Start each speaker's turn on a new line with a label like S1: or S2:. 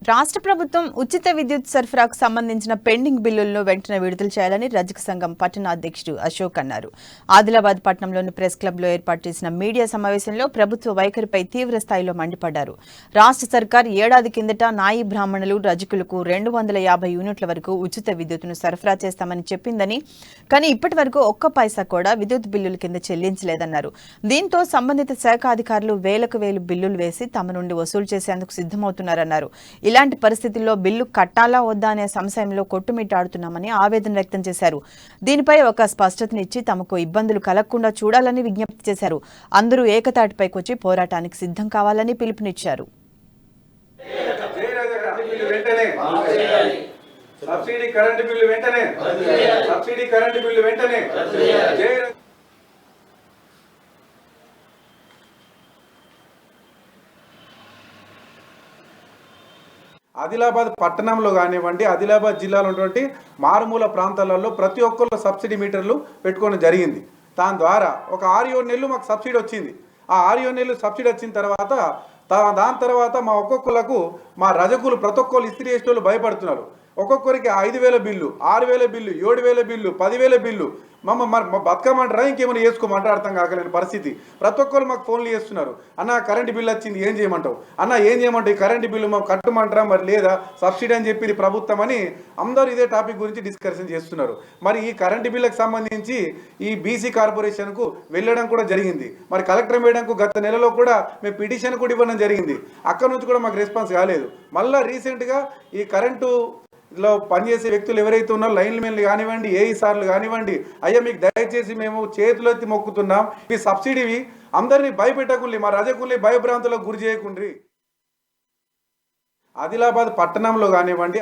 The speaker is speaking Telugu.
S1: రాష్ట్ర ప్రభుత్వం ఉచిత విద్యుత్ సరఫరాకు సంబంధించిన పెండింగ్ బిల్లులను వెంటనే విడుదల చేయాలని రజక సంఘం పట్టణ అధ్యక్షుడు అశోక్ అన్నారు. ఆదిలాబాద్ పట్టణంలోని ప్రెస్ క్లబ్లో ఏర్పాటు చేసిన మీడియా సమావేశంలో ప్రభుత్వ వైఖరిపై తీవ్ర స్థాయిలో మండిపడ్డారు. రాష్ట్ర సర్కార్ ఏడాది కిందట నాయి బ్రాహ్మణులు రజకులకు 250 యూనిట్ల వరకు ఉచిత విద్యుత్తును సరఫరా చేస్తామని చెప్పిందని, కానీ ఇప్పటి వరకు ఒక్క పైసా కూడా విద్యుత్ బిల్లుల కింద చెల్లించలేదన్నారు. దీంతో సంబంధిత శాఖ అధికారులు వేలకు వేలు బిల్లులు వేసి తమ నుండి వసూలు చేసేందుకు సిద్ధమవుతున్నారన్నారు. ఇలాంటి పరిస్థితుల్లో బిల్లు కట్టాలా వద్దా అనే సంశయంలో కొట్టుమిట్టాడుతున్నామని ఆవేదన వ్యక్తం చేశారు. దీనిపై ఒక స్పష్టతనిచ్చి తమకు ఇబ్బందులు కలగకుండా చూడాలని విజ్ఞప్తి చేశారు. అందరూ ఏకతాటిపైకొచ్చి పోరాటానికి సిద్ధం కావాలని పిలుపునిచ్చారు.
S2: సబ్సిడీ కరెంటు బిల్లు వెంటనే ఆదిలాబాద్ పట్టణంలో కానివ్వండి, ఆదిలాబాద్ జిల్లాలో ఉన్నటువంటి మారుమూల ప్రాంతాలలో ప్రతి ఒక్కళ్ళు సబ్సిడీ మీటర్లు పెట్టుకోవడం జరిగింది. దాని ద్వారా ఒక 6-7 నెలలు మాకు సబ్సిడీ వచ్చింది. ఆ 6-7 నెలలు సబ్సిడీ వచ్చిన తర్వాత దాని తర్వాత మా ఒక్కొక్కలకు మా రజకులు ప్రతి ఒక్కళ్ళు ఇస్త్రీ చేసేటోళ్ళు భయపడుతున్నారు. ఒక్కొక్కరికి 5,000 బిల్లు, 6,000 బిల్లు, 7,000 బిల్లు, 10,000 బిల్లు. మా బతకమంటారా ఇంకేమైనా చేసుకోమంటారా అర్థం కాకలేని పరిస్థితి. ప్రతి ఒక్కరు మాకు ఫోన్లు చేస్తున్నారు, అన్న కరెంటు బిల్లు వచ్చింది ఏం చేయమంటావు, అన్న ఏం చేయమంటావు, ఈ కరెంటు బిల్లు మాకు కట్టమంటారా మరి లేదా సబ్సిడీ అని చెప్పింది ప్రభుత్వం అని అందరూ ఇదే టాపిక్ గురించి డిస్కషన్ చేస్తున్నారు. మరి ఈ కరెంటు బిల్లుకు సంబంధించి ఈ బీసీ కార్పొరేషన్కు వెళ్ళడం కూడా జరిగింది. మరి కలెక్టర్ మేడంకు గత నెలలో కూడా మేము పిటిషన్ కూడా ఇవ్వడం జరిగింది. అక్కడ నుంచి కూడా మాకు రెస్పాన్స్ కాలేదు. మళ్ళీ రీసెంట్గా ఈ కరెంటు లో పనిచేసే వ్యక్తులు ఎవరైతే ఉన్నారో లైన్ మెన్లు కానివ్వండి, ఏఈ సార్లు కానివ్వండి, అయ్యా మీకు దయచేసి మేము చేతులెత్తి మొక్కుతున్నాం, ఈ సబ్సిడీవి అందరినీ భయపెట్టకుండి, మా రజకుల్ని భయభ్రాంతులకు గురి చేయకుండ్రి. ఆదిలాబాద్ పట్టణంలో కానివ్వండి